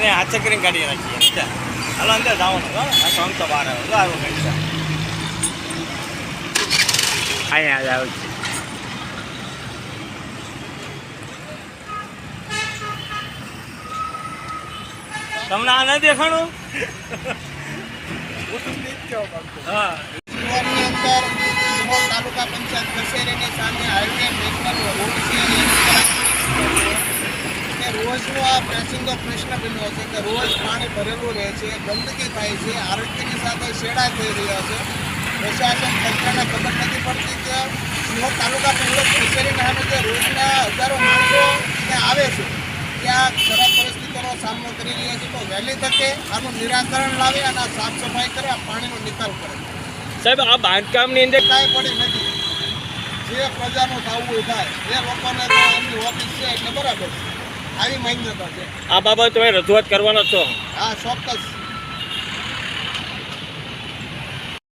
એને હાથે કરીને કાઢી નાખીએ. હાલો અંદર જવાનું આમ તો બહાર આવ્યો કંઈક છે અહીંયા જ આવું છે. તમને આ નથી દેખાણું? હા તાલુકા પંચાયત કચેરીની સામે હાઈવે નેશનલ રોડ છે. રોજનો આ પેચિંગનો પ્રશ્ન બન્યો છે કે રોજ પાણી ભરેલું રહે છે, ગંદકી થાય છે, આરોગ્યની સાથે છેડા થઈ રહ્યા છે. પ્રશાસન તંત્રને ખબર નથી પડતી કે સિહોર તાલુકા પંચાયત કચેરીના સામે જે રોજના હજારો માણસો ત્યાં આવે છે ત્યાં ખરાબ પરિસ્થિતિનો સામનો કરી રહ્યા છે. તો વહેલી તકે આનું નિરાકરણ લાવે અને સાફ સફાઈ કરે, આ પાણીનો નિકાલ કરે. સાહેબ આ બાંધકામની અંદર કાંઈ પડી નથી. જે પ્રજાનું થવું થાય એ લોકોને તો એમની ઓફિસ છે એટલે બરાબર છે. આવી માન્યતા છે. આ બાબત તમે રજૂઆત કરવાનો છો? હા ચોક્કસ.